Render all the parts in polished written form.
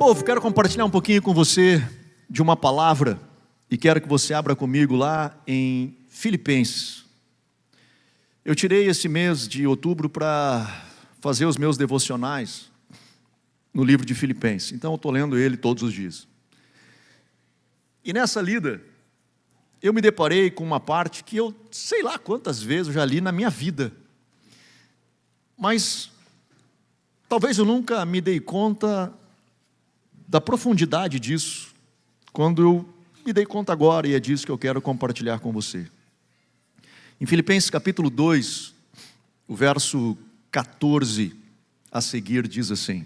Povo, quero compartilhar um pouquinho com você de uma palavra e quero que você abra comigo lá em Filipenses. Eu tirei esse mês de outubro para fazer os meus devocionais no livro de Filipenses, então eu estou lendo ele todos os dias. E nessa lida, eu me deparei com uma parte que eu sei lá quantas vezes eu já li na minha vida, mas talvez eu nunca me dei conta da profundidade disso, quando eu me dei conta agora, e é disso que eu quero compartilhar com você. Em Filipenses capítulo 2, o verso 14 a seguir diz assim: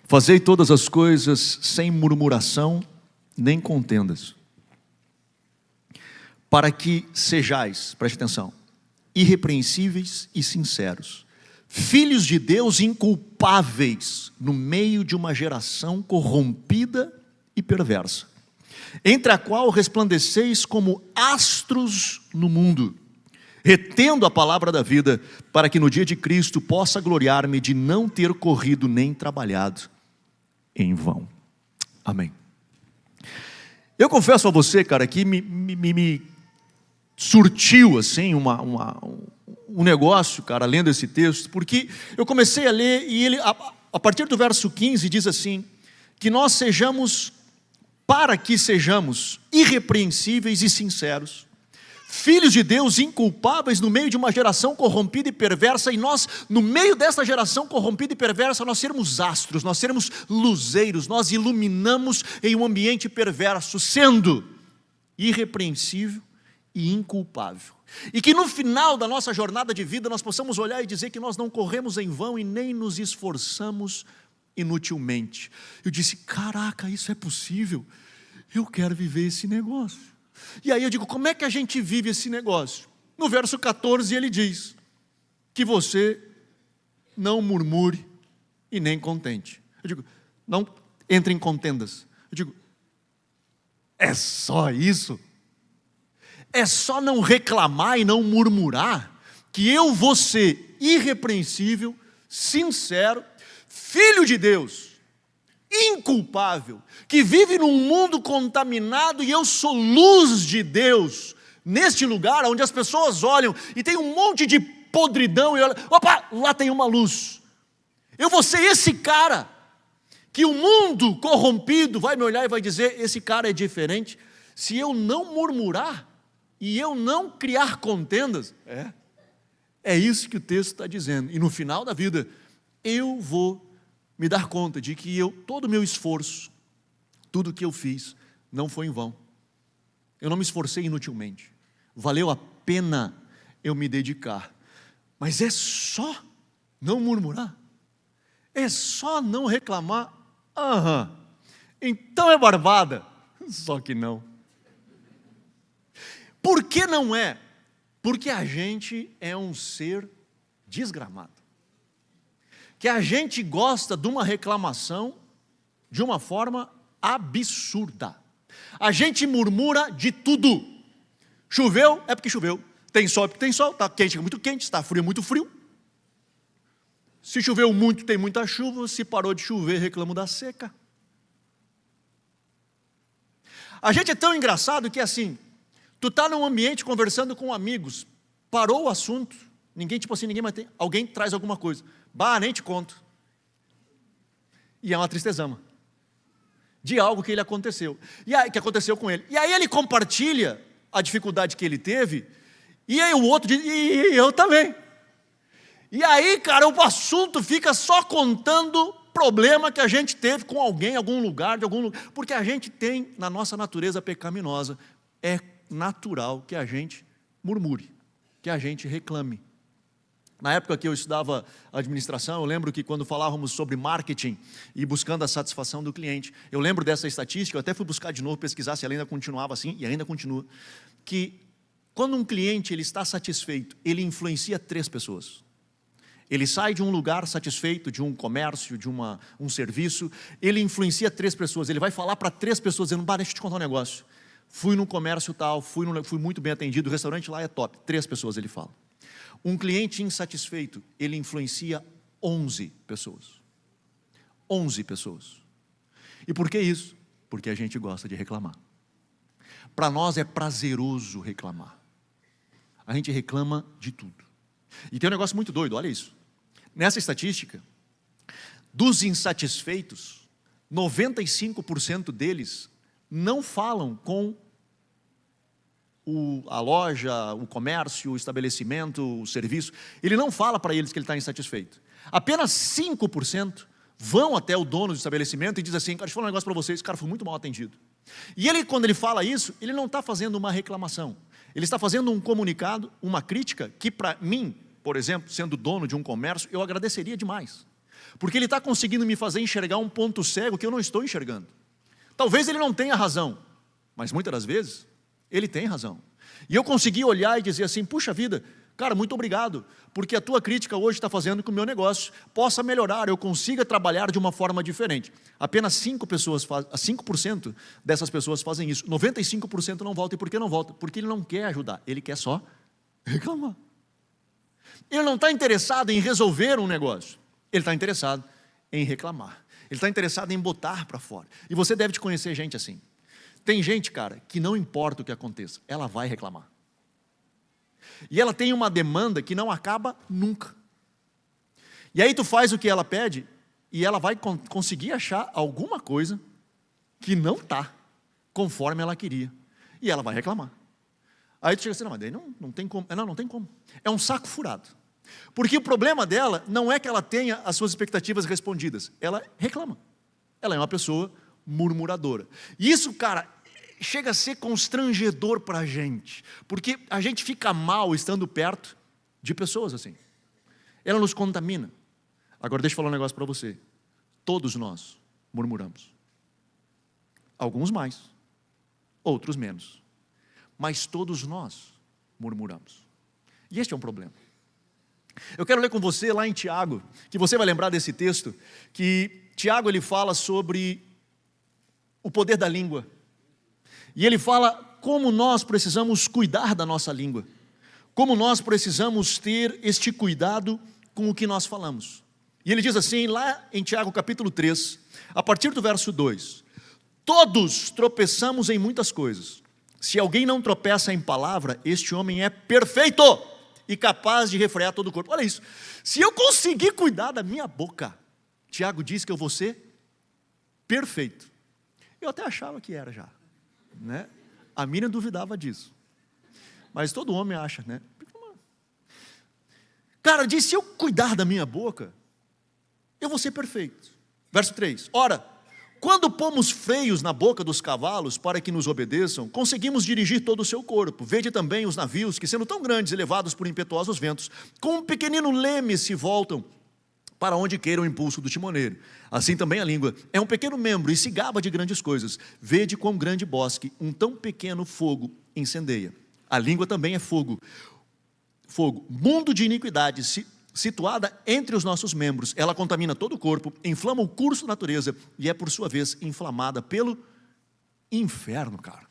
fazei todas as coisas sem murmuração nem contendas, para que sejais, preste atenção, irrepreensíveis e sinceros, filhos de Deus inculpáveis no meio de uma geração corrompida e perversa, entre a qual resplandeceis como astros no mundo, retendo a palavra da vida, para que no dia de Cristo possa gloriar-me de não ter corrido nem trabalhado em vão. Amém. Eu confesso a você, cara, que me surtiu assim um negócio, cara, lendo esse texto, porque eu comecei a ler e ele, a partir do verso 15, diz assim, que nós sejamos, para que sejamos irrepreensíveis e sinceros, filhos de Deus inculpáveis no meio de uma geração corrompida e perversa, e nós, no meio dessa geração corrompida e perversa, nós sermos astros, nós sermos luzeiros, nós iluminamos em um ambiente perverso, sendo irrepreensível e inculpável. E que no final da nossa jornada de vida nós possamos olhar e dizer que nós não corremos em vão e nem nos esforçamos inutilmente. Eu disse, caraca, isso é possível? Eu quero viver esse negócio. E aí eu digo, como é que a gente vive esse negócio? No verso 14 ele diz, que você não murmure e nem contente. Eu digo, não entre em contendas. Eu digo, é só isso? É só não reclamar e não murmurar que eu vou ser irrepreensível, sincero, filho de Deus, inculpável, que vive num mundo contaminado e eu sou luz de Deus, neste lugar onde as pessoas olham e tem um monte de podridão e olham, opa, lá tem uma luz. Eu vou ser esse cara que o mundo corrompido vai me olhar e vai dizer, esse cara é diferente. Se eu não murmurar e eu não criar contendas, é isso que o texto está dizendo. E no final da vida, eu vou me dar conta de que todo o meu esforço, tudo que eu fiz, não foi em vão. Eu não me esforcei inutilmente. Valeu a pena eu me dedicar. Mas é só não murmurar. É só não reclamar. Então é barbada. Só que não. Por que não é? Porque a gente é um ser desgramado. Que a gente gosta de uma reclamação de uma forma absurda. A gente murmura de tudo. Choveu, é porque choveu. Tem sol, é porque tem sol. Está quente, é muito quente. Está frio, é muito frio. Se choveu muito, tem muita chuva. Se parou de chover, reclamo da seca. A gente é tão engraçado que assim, tu está num ambiente conversando com amigos, parou o assunto, ninguém mais tem, alguém traz alguma coisa, nem te conto. E é uma tristezama de algo que ele aconteceu, que aconteceu com ele. E aí ele compartilha a dificuldade que ele teve, e aí o outro diz, e eu também. E aí, cara, o assunto fica só contando problema que a gente teve com alguém, em algum lugar, porque a gente tem, na nossa natureza pecaminosa, é natural que a gente murmure, que a gente reclame. Na época que eu estudava administração, eu lembro que quando falávamos sobre marketing e buscando a satisfação do cliente, eu lembro dessa estatística, eu até fui buscar de novo, pesquisar se ela ainda continuava assim, e ainda continua, que quando um cliente ele está satisfeito, ele influencia 3 pessoas. Ele sai de um lugar satisfeito, de um comércio, de um serviço, ele influencia 3 pessoas, ele vai falar para 3 pessoas, dizendo, deixa eu te contar um negócio. Fui num comércio tal, fui muito bem atendido, o restaurante lá é top. 3 pessoas ele fala. Um cliente insatisfeito, ele influencia 11 pessoas. 11 pessoas. E por que isso? Porque a gente gosta de reclamar. Para nós é prazeroso reclamar. A gente reclama de tudo. E tem um negócio muito doido, olha isso. Nessa estatística, dos insatisfeitos, 95% deles não falam com a loja, o comércio, o estabelecimento, o serviço. Ele não fala para eles que ele está insatisfeito. Apenas 5% vão até o dono do estabelecimento e diz assim: cara, deixa eu falar um negócio para vocês, cara, foi muito mal atendido. E ele, quando ele fala isso, ele não está fazendo uma reclamação. Ele está fazendo um comunicado, uma crítica, que para mim, por exemplo, sendo dono de um comércio, eu agradeceria demais. Porque ele está conseguindo me fazer enxergar um ponto cego que eu não estou enxergando. Talvez ele não tenha razão, mas muitas das vezes ele tem razão. E eu consegui olhar e dizer assim: puxa vida, cara, muito obrigado, porque a tua crítica hoje está fazendo com que o meu negócio possa melhorar, eu consiga trabalhar de uma forma diferente. Apenas 5% dessas pessoas fazem isso. 95% não voltam. E por que não volta? Porque ele não quer ajudar, ele quer só reclamar. Ele não está interessado em resolver um negócio, ele está interessado em reclamar. Ele está interessado em botar para fora. E você deve te conhecer gente assim. Tem gente, cara, que não importa o que aconteça, ela vai reclamar. E ela tem uma demanda que não acaba nunca. E aí tu faz o que ela pede e ela vai conseguir achar alguma coisa que não está conforme ela queria. E ela vai reclamar. Aí tu chega assim: não, mas daí não tem como. Não tem como. É um saco furado. Porque o problema dela não é que ela tenha as suas expectativas respondidas. Ela reclama. Ela é uma pessoa murmuradora. E isso, cara, chega a ser constrangedor para a gente. Porque a gente fica mal estando perto de pessoas assim. Ela nos contamina. Agora deixa eu falar um negócio para você. Todos nós murmuramos. Alguns mais, outros menos. Mas todos nós murmuramos. E este é um problema. Eu quero ler com você lá em Tiago, que você vai lembrar desse texto, que Tiago ele fala sobre o poder da língua. E ele fala como nós precisamos cuidar da nossa língua. Como nós precisamos ter este cuidado com o que nós falamos. E ele diz assim, lá em Tiago capítulo 3, a partir do verso 2: todos tropeçamos em muitas coisas. Se alguém não tropeça em palavra, este homem é perfeito e capaz de refrear todo o corpo. Olha isso. Se eu conseguir cuidar da minha boca, Tiago diz que eu vou ser perfeito. Eu até achava que era já, né? A Miriam duvidava disso. Mas todo homem acha, né? Cara, diz: se eu cuidar da minha boca, eu vou ser perfeito. Verso 3: ora, quando pomos freios na boca dos cavalos para que nos obedeçam, conseguimos dirigir todo o seu corpo. Vede também os navios que, sendo tão grandes e levados por impetuosos ventos, com um pequenino leme se voltam para onde queira o impulso do timoneiro. Assim também a língua é um pequeno membro e se gaba de grandes coisas. Vede quão grande bosque um tão pequeno fogo incendeia. A língua também é fogo, mundo de iniquidade, situada entre os nossos membros. Ela contamina todo o corpo, inflama o curso da natureza e é por sua vez inflamada pelo inferno, cara.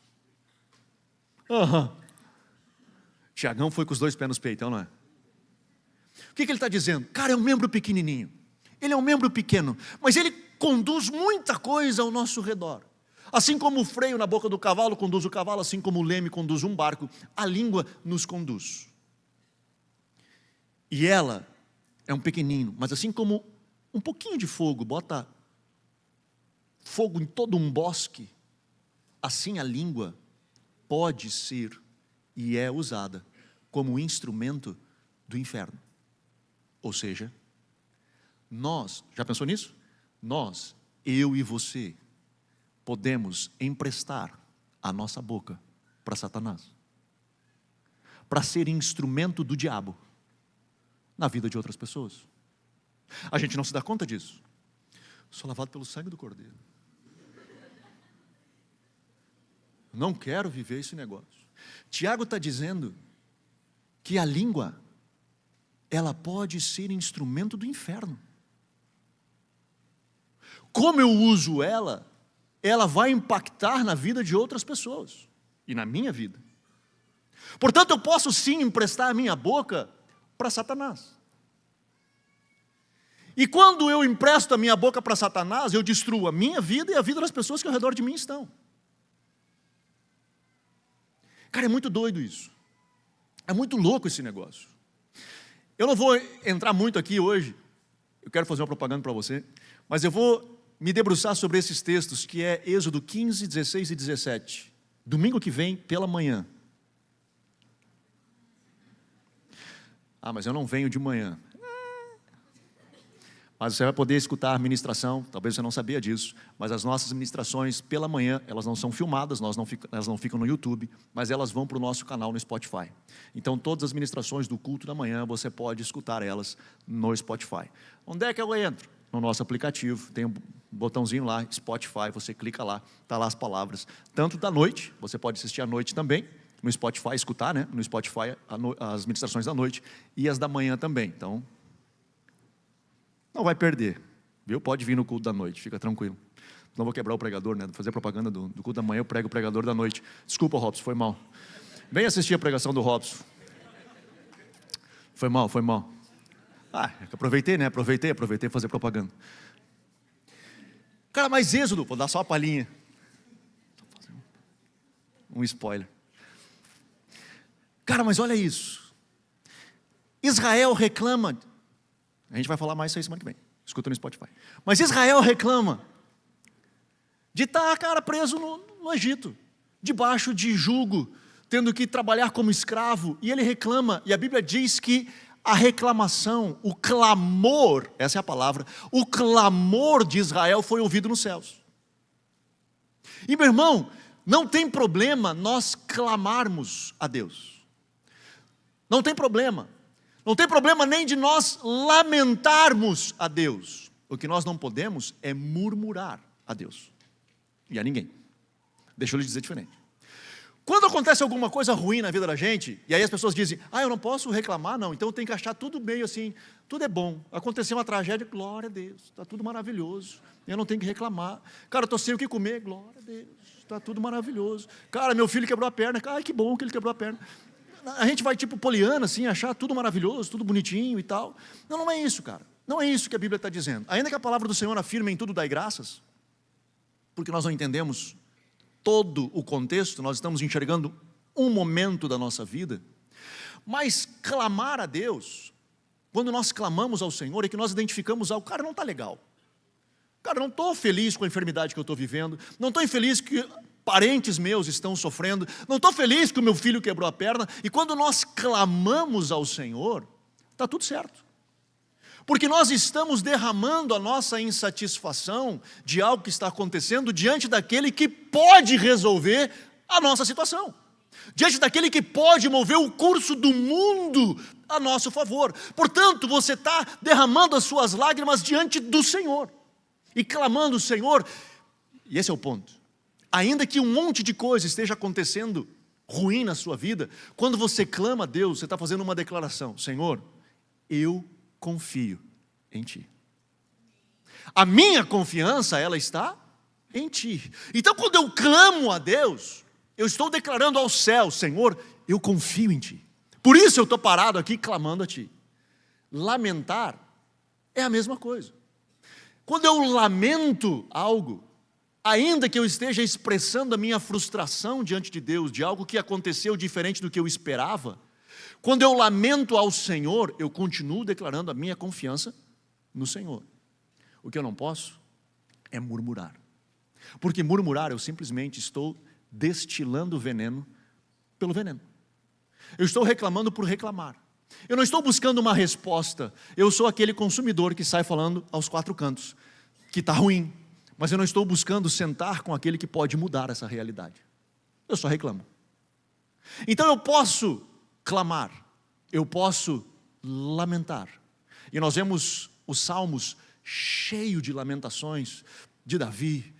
Tiagão foi com os dois pés nos peitos, não é? O que ele está dizendo? Cara, é um membro pequenininho. Ele é um membro pequeno, mas ele conduz muita coisa ao nosso redor. Assim como o freio na boca do cavalo conduz o cavalo, assim como o leme conduz um barco, a língua nos conduz. E ela é um pequenino, mas assim como um pouquinho de fogo bota fogo em todo um bosque, assim a língua pode ser e é usada como instrumento do inferno. Ou seja, nós, já pensou nisso? Nós, eu e você, podemos emprestar a nossa boca para Satanás, para ser instrumento do diabo na vida de outras pessoas. A gente não se dá conta disso. Sou lavado pelo sangue do Cordeiro. Não quero viver esse negócio. Tiago está dizendo que a língua, ela pode ser instrumento do inferno. Como eu uso ela, ela vai impactar na vida de outras pessoas e na minha vida. Portanto, eu posso sim emprestar a minha boca para Satanás. E quando eu empresto a minha boca para Satanás, eu destruo a minha vida e a vida das pessoas que ao redor de mim estão. Cara, é muito doido isso. É muito louco esse negócio. Eu não vou entrar muito aqui hoje, eu quero fazer uma propaganda para você, mas eu vou me debruçar sobre esses textos, que é Êxodo 15, 16 e 17. Domingo que vem, pela manhã. Ah, mas eu não venho de manhã. Mas você vai poder escutar a ministração, talvez você não sabia disso, mas as nossas ministrações pela manhã, elas não são filmadas, elas não ficam no YouTube, mas elas vão para o nosso canal no Spotify. Então todas as ministrações do culto da manhã, você pode escutar elas no Spotify. Onde é que eu entro? No nosso aplicativo, tem um botãozinho lá, Spotify, você clica lá, está lá as palavras. Tanto da noite, você pode assistir à noite também, no Spotify, escutar, né? No Spotify as ministrações da noite e as da manhã também. Então, não vai perder, viu? Pode vir no culto da noite, fica tranquilo. Não vou quebrar o pregador, né? Vou fazer propaganda do culto da manhã, eu prego o pregador da noite. Desculpa, Robson, foi mal. Vem assistir a pregação do Robson. Foi mal. Ah, aproveitei, né? Aproveitei para fazer propaganda. Cara, mas Êxodo, vou dar só uma palhinha. Um spoiler. Cara, mas olha isso. Israel reclama. A gente vai falar mais isso aí semana que vem. Escuta no Spotify. Mas Israel reclama de estar, cara, preso no Egito, debaixo de jugo, tendo que trabalhar como escravo. E ele reclama, e a Bíblia diz que a reclamação, o clamor, essa é a palavra, o clamor de Israel foi ouvido nos céus. E meu irmão, não tem problema nós clamarmos a Deus. Não tem problema. Não tem problema nem de nós lamentarmos a Deus. O que nós não podemos é murmurar a Deus. E a ninguém. Deixa eu lhe dizer diferente. Quando acontece alguma coisa ruim na vida da gente, e aí as pessoas dizem, eu não posso reclamar, não, então eu tenho que achar tudo meio assim, tudo é bom. Aconteceu uma tragédia, glória a Deus, está tudo maravilhoso, eu não tenho que reclamar. Cara, eu estou sem o que comer, glória a Deus, está tudo maravilhoso. Cara, meu filho quebrou a perna, que bom que ele quebrou a perna. A gente vai tipo poliana, assim, achar tudo maravilhoso, tudo bonitinho e tal. Não é isso, cara. Não é isso que a Bíblia está dizendo. Ainda que a palavra do Senhor afirme em tudo dai graças, porque nós não entendemos todo o contexto, nós estamos enxergando um momento da nossa vida, mas clamar a Deus, quando nós clamamos ao Senhor, é que nós identificamos algo, cara, não está legal. Cara, não estou feliz com a enfermidade que eu estou vivendo, não estou infeliz que parentes meus estão sofrendo, não estou feliz que o meu filho quebrou a perna, e quando nós clamamos ao Senhor, está tudo certo. Porque nós estamos derramando a nossa insatisfação de algo que está acontecendo diante daquele que pode resolver a nossa situação. Diante daquele que pode mover o curso do mundo a nosso favor. Portanto, você está derramando as suas lágrimas diante do Senhor. E clamando, Senhor, e esse é o ponto. Ainda que um monte de coisa esteja acontecendo ruim na sua vida, quando você clama a Deus, você está fazendo uma declaração. Senhor, eu confio em Ti. A minha confiança, ela está em Ti. Então, quando eu clamo a Deus, eu estou declarando ao céu, Senhor, eu confio em Ti. Por isso eu estou parado aqui clamando a Ti. Lamentar é a mesma coisa. Quando eu lamento algo, ainda que eu esteja expressando a minha frustração diante de Deus, de algo que aconteceu diferente do que eu esperava, quando eu lamento ao Senhor, eu continuo declarando a minha confiança no Senhor. O que eu não posso é murmurar. Porque murmurar, eu simplesmente estou destilando veneno pelo veneno. Eu estou reclamando por reclamar. Eu não estou buscando uma resposta. Eu sou aquele consumidor que sai falando aos quatro cantos, que está ruim. Mas eu não estou buscando sentar com aquele que pode mudar essa realidade. Eu só reclamo. Então eu posso clamar, eu posso lamentar. E nós vemos os salmos cheios de lamentações de Davi,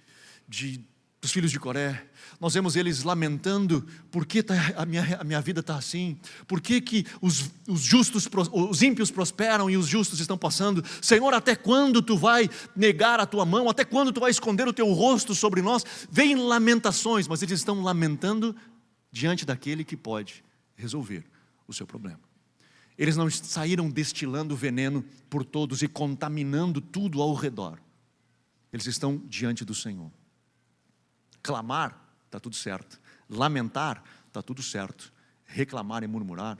dos filhos de Coré. Nós vemos eles lamentando, por que a minha vida está assim? Por que os ímpios prosperam e os justos estão passando? Senhor, até quando Tu vai negar a Tua mão? Até quando Tu vai esconder o Teu rosto sobre nós? Vem lamentações, mas eles estão lamentando diante daquele que pode resolver o seu problema. Eles não saíram destilando veneno por todos e contaminando tudo ao redor. Eles estão diante do Senhor. Clamar, está tudo certo. Lamentar, está tudo certo. Reclamar e murmurar,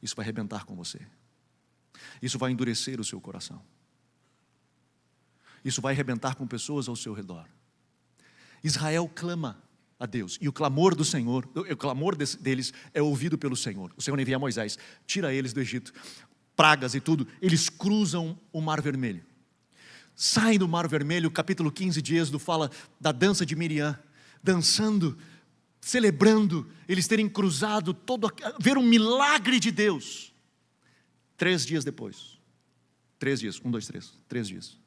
isso vai arrebentar com você. Isso vai endurecer o seu coração. Isso vai arrebentar com pessoas ao seu redor. Israel clama a Deus, e o clamor do Senhor, o clamor deles é ouvido pelo Senhor. O Senhor envia Moisés, tira eles do Egito, pragas e tudo, eles cruzam o Mar Vermelho. Saem do Mar Vermelho, o capítulo 15 de Êxodo fala da dança de Miriam, dançando, celebrando, eles terem cruzado, ver um milagre de Deus. 3 dias depois, 3 dias, 1, 2, 3, 3 dias.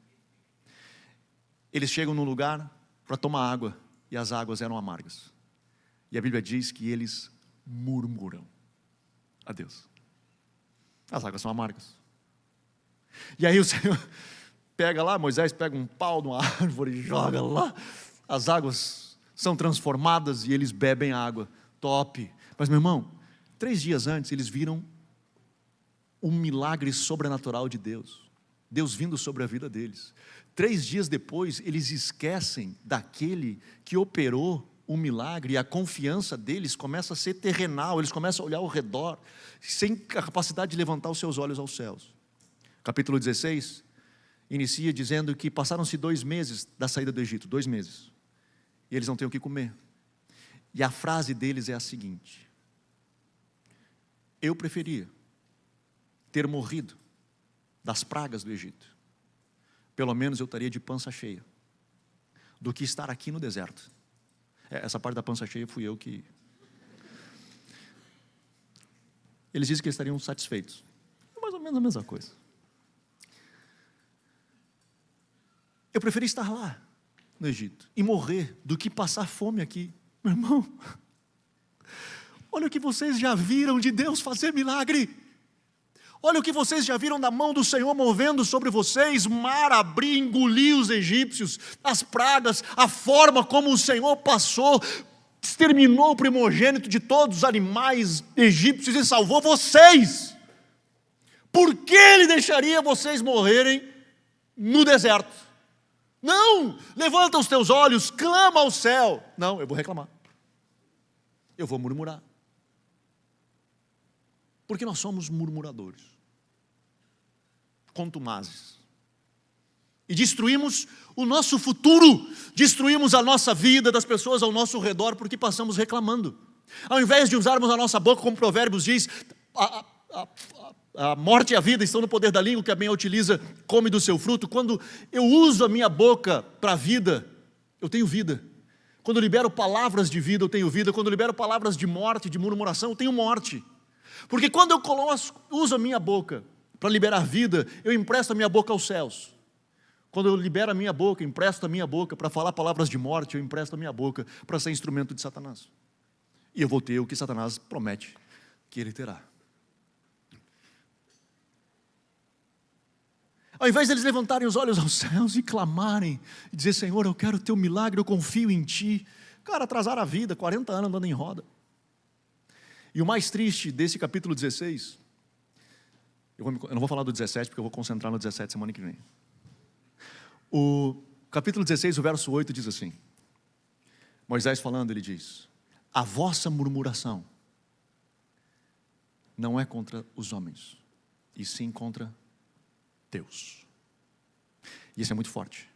Eles chegam num lugar para tomar água, e as águas eram amargas. E a Bíblia diz que eles murmuram a Deus. As águas são amargas. E aí o Senhor pega lá, Moisés pega um pau de uma árvore e joga lá. As águas são transformadas e eles bebem água. Top. Mas meu irmão, 3 dias antes eles viram um milagre sobrenatural de Deus. Deus vindo sobre a vida deles. 3 dias depois, eles esquecem daquele que operou o milagre, e a confiança deles começa a ser terrenal, eles começam a olhar ao redor, sem capacidade de levantar os seus olhos aos céus. Capítulo 16, inicia dizendo que passaram-se 2 meses da saída do Egito, 2 meses, e eles não têm o que comer. E a frase deles é a seguinte: eu preferia ter morrido das pragas do Egito, pelo menos eu estaria de pança cheia, do que estar aqui no deserto. Essa parte da pança cheia fui eu que... Eles dizem que eles estariam satisfeitos. É mais ou menos a mesma coisa. Eu preferi estar lá, no Egito, e morrer, do que passar fome aqui. Meu irmão, olha o que vocês já viram de Deus fazer milagre. Olha o que vocês já viram da mão do Senhor movendo sobre vocês, o mar abrir, engolir os egípcios, as pragas, a forma como o Senhor passou, exterminou o primogênito de todos os animais egípcios e salvou vocês. Por que Ele deixaria vocês morrerem no deserto? Não, levanta os teus olhos, clama ao céu. Não, eu vou reclamar, eu vou murmurar, porque nós somos murmuradores, contumazes, e destruímos o nosso futuro, destruímos a nossa vida, das pessoas ao nosso redor, porque passamos reclamando. Ao invés de usarmos a nossa boca, como Provérbios diz, a morte e a vida estão no poder da língua, que a bem a utiliza, come do seu fruto. Quando eu uso a minha boca para a vida, eu tenho vida. Quando eu libero palavras de vida, eu tenho vida. Quando eu libero palavras de morte, de murmuração, eu tenho morte. Porque quando eu uso a minha boca para liberar vida, eu empresto a minha boca aos céus. Quando eu libero a minha boca, empresto a minha boca para falar palavras de morte, eu empresto a minha boca para ser instrumento de Satanás. E eu vou ter o que Satanás promete que ele terá. Ao invés de eles levantarem os olhos aos céus e clamarem, e dizer: Senhor, eu quero o teu milagre, eu confio em ti. Cara, atrasaram a vida, 40 anos andando em roda. E o mais triste desse capítulo 16, eu não vou falar do 17, porque eu vou concentrar no 17 semana que vem. O capítulo 16, o verso 8 diz assim, Moisés falando, ele diz: a vossa murmuração não é contra os homens, e sim contra Deus. E isso é muito forte,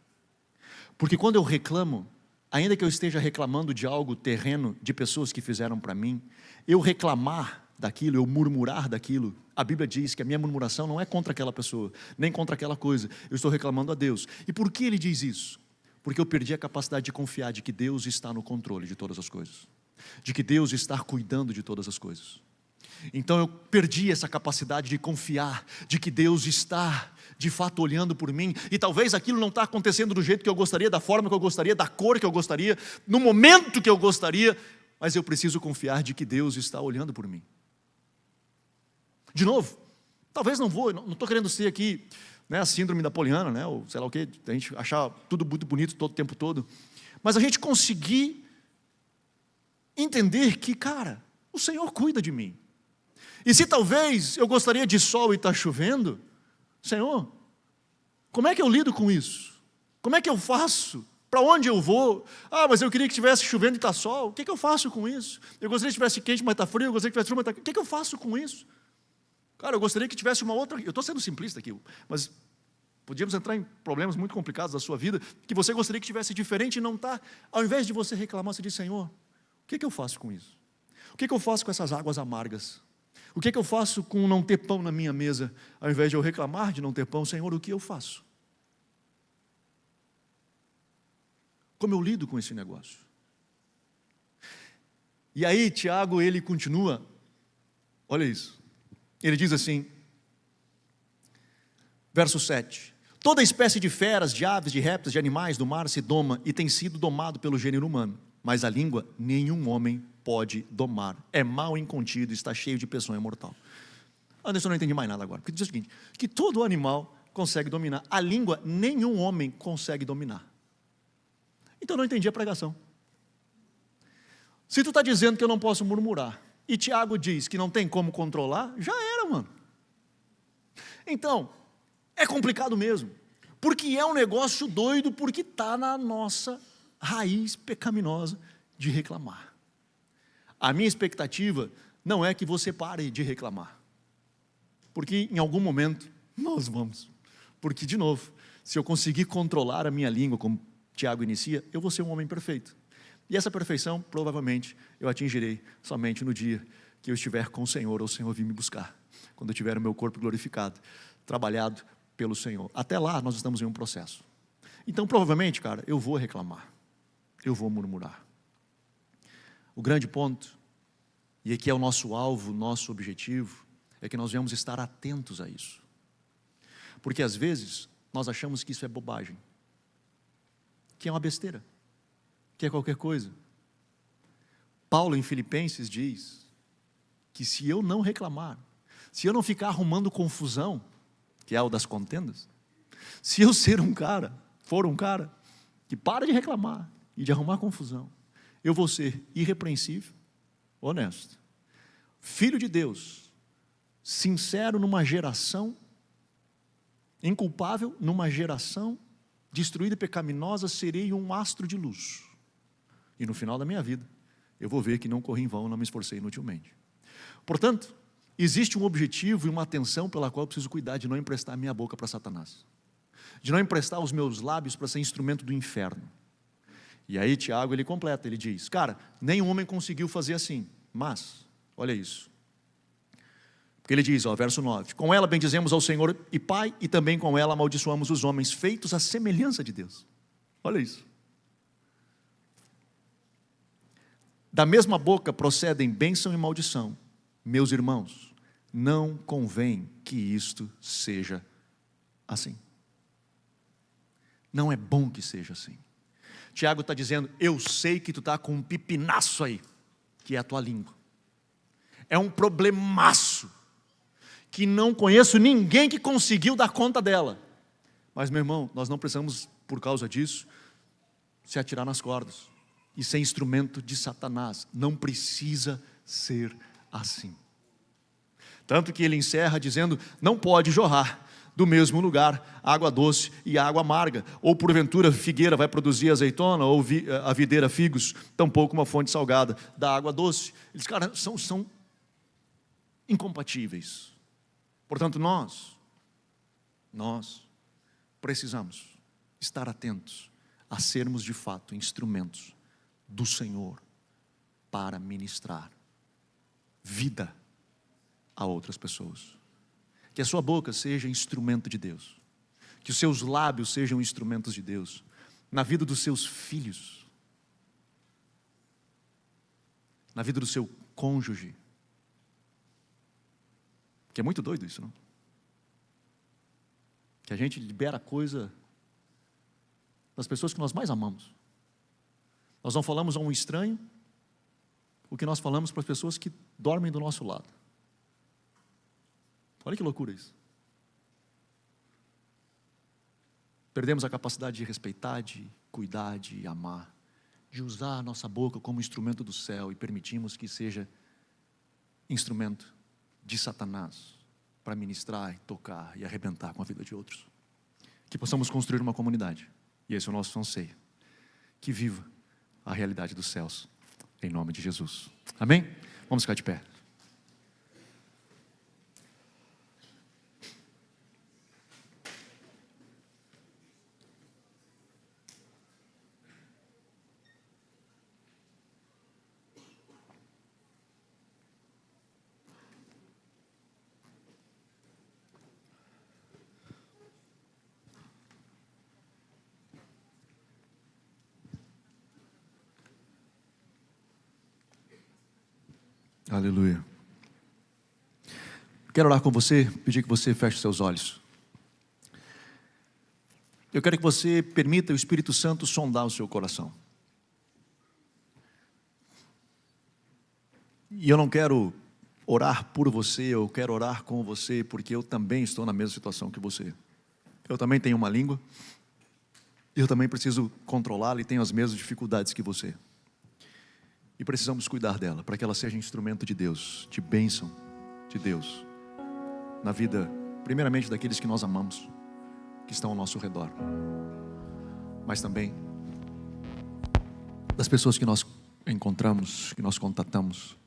porque quando eu reclamo, ainda que eu esteja reclamando de algo terreno, de pessoas que fizeram para mim, eu reclamar daquilo, eu murmurar daquilo, a Bíblia diz que a minha murmuração não é contra aquela pessoa, nem contra aquela coisa, eu estou reclamando a Deus. E por que ele diz isso? Porque eu perdi a capacidade de confiar de que Deus está no controle de todas as coisas, de que Deus está cuidando de todas as coisas. Então eu perdi essa capacidade de confiar, de que Deus está de fato olhando por mim, e talvez aquilo não está acontecendo do jeito que eu gostaria, da forma que eu gostaria, da cor que eu gostaria, no momento que eu gostaria, mas eu preciso confiar de que Deus está olhando por mim. De novo, talvez não estou querendo ser aqui, né, a síndrome da Poliana, né, ou sei lá o que, a gente achar tudo muito bonito todo o tempo todo, mas a gente conseguir entender que, cara, o Senhor cuida de mim. E se talvez eu gostaria de sol e está chovendo, Senhor, como é que eu lido com isso? Como é que eu faço? Para onde eu vou? Mas eu queria que estivesse chovendo e está sol. O que eu faço com isso? Eu gostaria que estivesse quente, mas está frio. Eu gostaria que estivesse frio, mas está quente. O que eu faço com isso? Cara, eu gostaria que tivesse uma outra... Eu estou sendo simplista aqui, mas podíamos entrar em problemas muito complicados da sua vida, que você gostaria que tivesse diferente e não está. Ao invés de você reclamar, você diz, Senhor, o que eu faço com isso? O que eu faço com essas águas amargas? O que eu faço com não ter pão na minha mesa? Ao invés de eu reclamar de não ter pão, Senhor, o que eu faço? Como eu lido com esse negócio? E aí, Tiago, ele continua, olha isso, ele diz assim, verso 7, toda espécie de feras, de aves, de répteis, de animais do mar se doma e tem sido domado pelo gênero humano, mas a língua nenhum homem pode domar, é mal incontido, está cheio de peçonha mortal. Anderson, eu não entendi mais nada agora, porque diz o seguinte, que todo animal consegue dominar, a língua nenhum homem consegue dominar. Então eu não entendi a pregação. Se tu está dizendo que eu não posso murmurar, e Tiago diz que não tem como controlar, já era, mano. Então, é complicado mesmo, porque é um negócio doido, porque está na nossa raiz pecaminosa de reclamar. A minha expectativa não é que você pare de reclamar, porque em algum momento nós vamos, porque de novo, se eu conseguir controlar a minha língua, como Tiago inicia, eu vou ser um homem perfeito. E essa perfeição, provavelmente, eu atingirei somente no dia que eu estiver com o Senhor, ou o Senhor vir me buscar. Quando eu tiver o meu corpo glorificado, trabalhado pelo Senhor. Até lá, nós estamos em um processo. Então, provavelmente, cara, eu vou reclamar. Eu vou murmurar. O grande ponto, e aqui é o nosso alvo, nosso objetivo, é que nós devemos estar atentos a isso. Porque, às vezes, nós achamos que isso é bobagem. Que é uma besteira, que é qualquer coisa. Paulo em Filipenses diz que se eu não reclamar, se eu não ficar arrumando confusão, que é o das contendas, se eu for um cara que para de reclamar e de arrumar confusão, eu vou ser irrepreensível, honesto, filho de Deus, sincero numa geração, inculpável numa geração destruída e pecaminosa, serei um astro de luz. E no final da minha vida, eu vou ver que não corri em vão, não me esforcei inutilmente. Portanto, existe um objetivo e uma atenção pela qual eu preciso cuidar de não emprestar minha boca para Satanás. De não emprestar os meus lábios para ser instrumento do inferno. E aí Tiago, ele completa, ele diz, cara, nenhum homem conseguiu fazer assim, mas, olha isso. Porque ele diz, verso 9, com ela bendizemos ao Senhor e Pai, e também com ela amaldiçoamos os homens, feitos à semelhança de Deus. Olha isso. Da mesma boca procedem bênção e maldição. Meus irmãos, não convém que isto seja assim. Não é bom que seja assim. Tiago está dizendo, eu sei que tu está com um pipinaço aí, que é a tua língua. É um problemaço, que não conheço ninguém que conseguiu dar conta dela. Mas, meu irmão, nós não precisamos, por causa disso, se atirar nas cordas e ser instrumento de Satanás. Não precisa ser assim. Tanto que ele encerra dizendo, não pode jorrar do mesmo lugar água doce e água amarga, ou porventura figueira vai produzir azeitona, ou a videira figos, tampouco uma fonte salgada da água doce. Eles, cara, são incompatíveis. Portanto, nós precisamos estar atentos a sermos de fato instrumentos do Senhor para ministrar vida a outras pessoas. Que a sua boca seja instrumento de Deus, que os seus lábios sejam instrumentos de Deus, na vida dos seus filhos, na vida do seu cônjuge. Que é muito doido isso, não? Que a gente libera coisa das pessoas que nós mais amamos. Nós não falamos a um estranho o que nós falamos para as pessoas que dormem do nosso lado. Olha que loucura isso. Perdemos a capacidade de respeitar, de cuidar, de amar, de usar a nossa boca como instrumento do céu e permitimos que seja instrumento de Satanás para ministrar, e tocar e arrebentar com a vida de outros. Que possamos construir uma comunidade, e esse é o nosso anseio, que viva a realidade dos céus, em nome de Jesus. Amém? Vamos ficar de pé. Aleluia. Quero orar com você, pedir que você feche seus olhos. Eu quero que você permita o Espírito Santo sondar o seu coração. E eu não quero orar por você, eu quero orar com você, porque eu também estou na mesma situação que você. Eu também tenho uma língua, eu também preciso controlá-la e tenho as mesmas dificuldades que você. E precisamos cuidar dela, para que ela seja instrumento de Deus, de bênção de Deus, na vida, primeiramente daqueles que nós amamos, que estão ao nosso redor, mas também das pessoas que nós encontramos, que nós contatamos.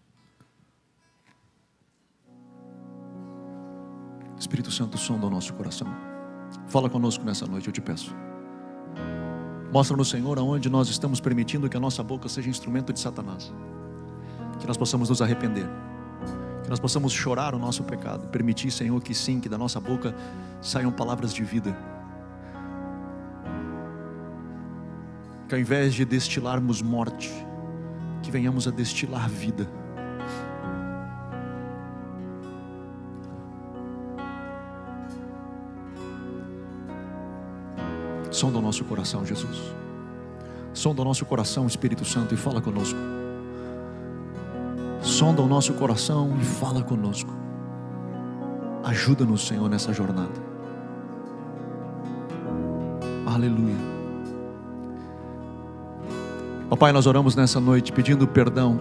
Espírito Santo, sonda o nosso coração. Fala conosco nessa noite, eu te peço. Mostra-nos, Senhor, aonde nós estamos permitindo que a nossa boca seja instrumento de Satanás. Que nós possamos nos arrepender. Que nós possamos chorar o nosso pecado. Permitir, Senhor, que sim, que da nossa boca saiam palavras de vida. Que ao invés de destilarmos morte, que venhamos a destilar vida. Sonda o nosso coração, Jesus. Sonda o nosso coração, Espírito Santo, e fala conosco. Sonda o nosso coração e fala conosco. Ajuda-nos, Senhor, nessa jornada. Aleluia. Papai, nós oramos nessa noite pedindo perdão.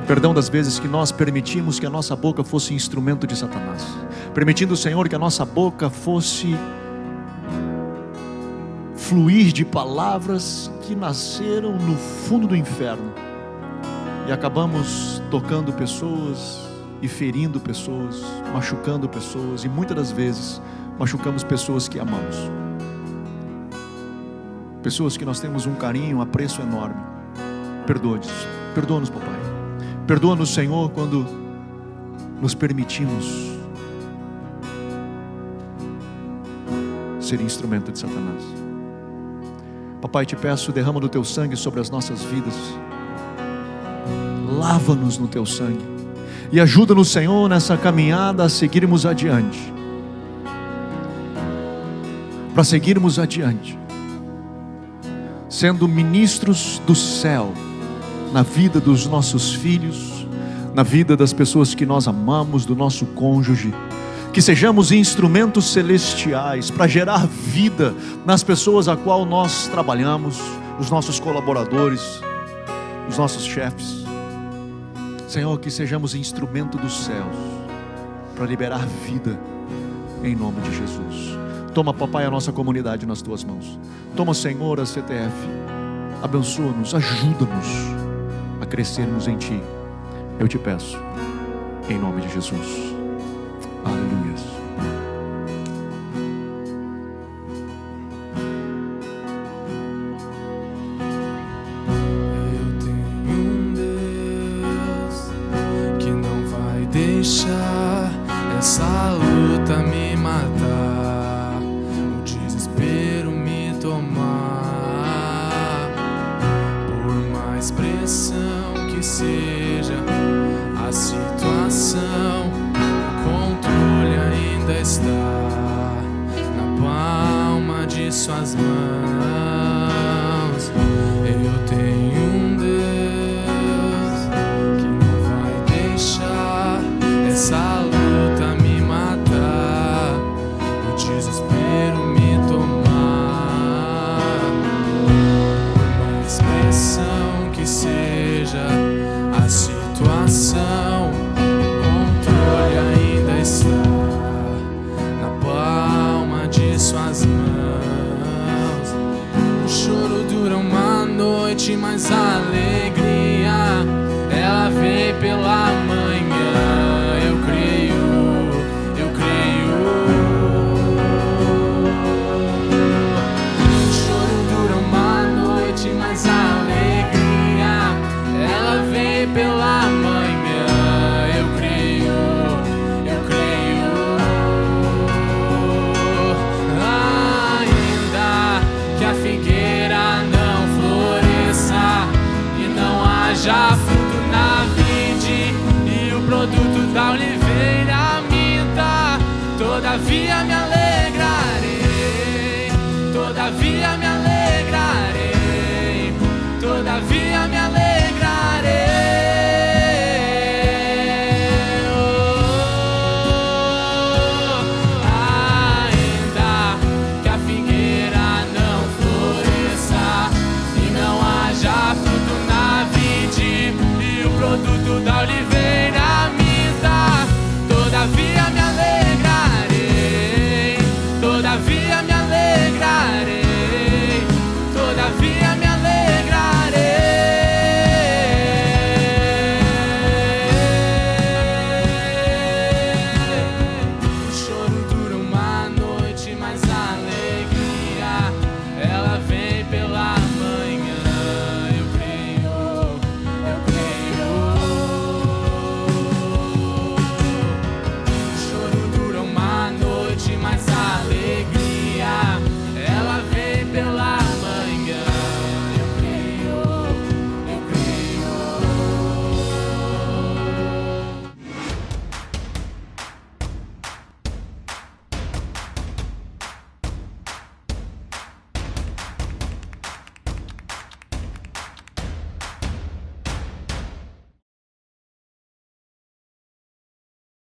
Perdão das vezes que nós permitimos que a nossa boca fosse instrumento de Satanás. Permitindo, Senhor, que a nossa boca fosse fluir de palavras que nasceram no fundo do inferno e acabamos tocando pessoas e ferindo pessoas, machucando pessoas, e muitas das vezes machucamos pessoas que amamos, pessoas que nós temos um carinho, um apreço enorme. Perdoa-nos, papai. Perdoa-nos, Senhor, quando nos permitimos ser instrumento de Satanás. Papai, te peço, derrama do teu sangue sobre as nossas vidas. Lava-nos no teu sangue. E ajuda-nos, Senhor, nessa caminhada a seguirmos adiante. Para seguirmos adiante, sendo ministros do céu, na vida dos nossos filhos, na vida das pessoas que nós amamos, do nosso cônjuge. Que sejamos instrumentos celestiais para gerar vida nas pessoas a qual nós trabalhamos, os nossos colaboradores, os nossos chefes. Senhor, que sejamos instrumento dos céus para liberar vida em nome de Jesus. Toma, papai, a nossa comunidade nas tuas mãos. Toma, Senhor, a CTF. Abençoa-nos, ajuda-nos a crescermos em ti. Eu te peço, em nome de Jesus. Aleluia. Eu tenho um Deus que não vai deixar essa luta me matar, o desespero me tomar. Por mais pressão que seja a situação, ainda está na palma de suas mãos. Eu tenho um Deus que não vai deixar essa luta me matar, o desespero me tomar. Por mais pressão que seja a situação, o controle suas mãos. O choro dura uma noite, mas a